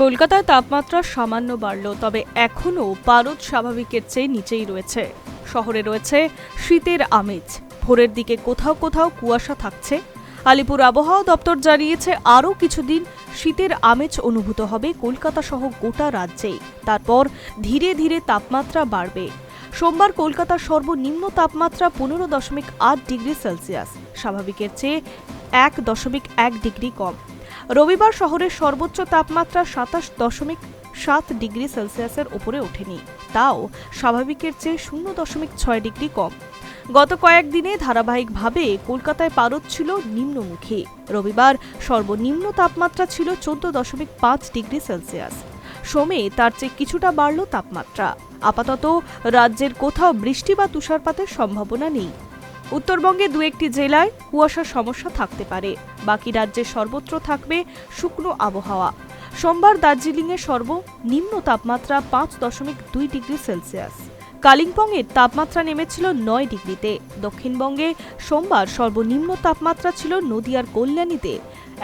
কলকাতায় তাপমাত্রা সামান্য বাড়ল, তবে এখনও পারদ স্বাভাবিকের চেয়ে নিচেই রয়েছে। শহরে রয়েছে শীতের আমেজ। ভোরের দিকে কোথাও কোথাও কুয়াশা থাকছে। আলিপুর আবহাওয়া দপ্তর জানিয়েছে আরও কিছুদিন শীতের আমেজ অনুভূত হবে কলকাতা সহ গোটা রাজ্যেই। তারপর ধীরে ধীরে তাপমাত্রা বাড়বে। সোমবার কলকাতার সর্বনিম্ন তাপমাত্রা 15.8 ডিগ্রি সেলসিয়াস, স্বাভাবিকের চেয়ে 1.1 ডিগ্রি কম। রবিবার শহরের সর্বোচ্চ তাপমাত্রা 27.7 ডিগ্রি সেলসিয়াসের উপরে ওঠেনি, তাও স্বাভাবিকের চেয়ে 0.6 ডিগ্রি কম। গত কয়েকদিনে ধারাবাহিকভাবে কলকাতায় পারদ ছিল নিম্নমুখী। রবিবার সর্বনিম্ন তাপমাত্রা ছিল 14.5 ডিগ্রি সেলসিয়াস। সোমে তার চেয়ে কিছুটা বাড়ল তাপমাত্রা। আপাতত রাজ্যের কোথাও বৃষ্টি বা তুষারপাতের সম্ভাবনা নেই। উত্তরবঙ্গে দু একটি জেলায় কুয়াশার সমস্যা থাকতে পারে। বাকি রাজ্যের সর্বত্র থাকবে শুকনো আবহাওয়া। সোমবার দার্জিলিংয়ের সর্বনিম্ন তাপমাত্রা 5.2 ডিগ্রি সেলসিয়াস। কালিম্পংয়ের তাপমাত্রা নেমেছিল 9 ডিগ্রিতে। দক্ষিণবঙ্গে সোমবার সর্বনিম্ন তাপমাত্রা ছিল নদিয়ার কল্যাণীতে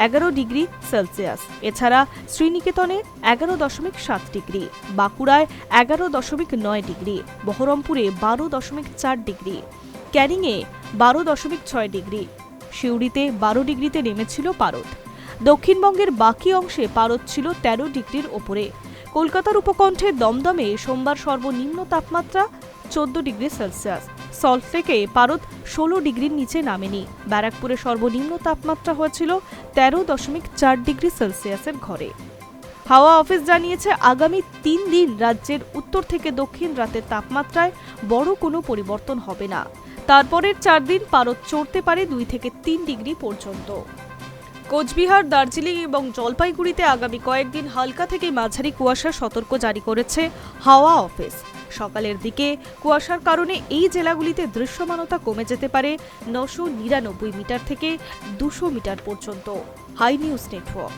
11 ডিগ্রি সেলসিয়াস। এছাড়া শ্রীনিকেতনে 11.7 ডিগ্রি, বাঁকুড়ায় 11.9 ডিগ্রি, বহরমপুরে 12.4 ডিগ্রি, ক্যানিংয়ে 12.6 ডিগ্রি, সিউড়িতে 12 ডিগ্রিতে নেমেছিল পারদ। দক্ষিণবঙ্গের বাকি অংশে পারদ ছিল 13 ডিগ্রির ওপরে। কলকাতার উপকণ্ঠে দমদমে সোমবার সর্বনিম্ন তাপমাত্রা 14 ডিগ্রি সেলসিয়াস। সল্টলেকে পারদ 16 ডিগ্রির নিচে নামেনি। ব্যারাকপুরে সর্বনিম্ন তাপমাত্রা হয়েছিল 13.4 ডিগ্রি সেলসিয়াসের ঘরে। হাওয়া অফিস জানিয়েছে আগামী 3 দিন রাজ্যের উত্তর থেকে দক্ষিণ রাতের তাপমাত্রায় বড় কোনো পরিবর্তন হবে না। তারপরের 4 দিন পারদ চড়তে পারে 2 থেকে 3 ডিগ্রি পর্যন্ত। কোচবিহার, দার্জিলিং এবং জলপাইগুড়িতে আগামী কয়েকদিন হালকা থেকে মাঝারি কুয়াশার সতর্ক জারি করেছে হাওয়া অফিস। সকালের দিকে কুয়াশার কারণে এই জেলাগুলিতে দৃশ্যমানতা কমে যেতে পারে 999 মিটার থেকে 200 মিটার পর্যন্ত। High news network.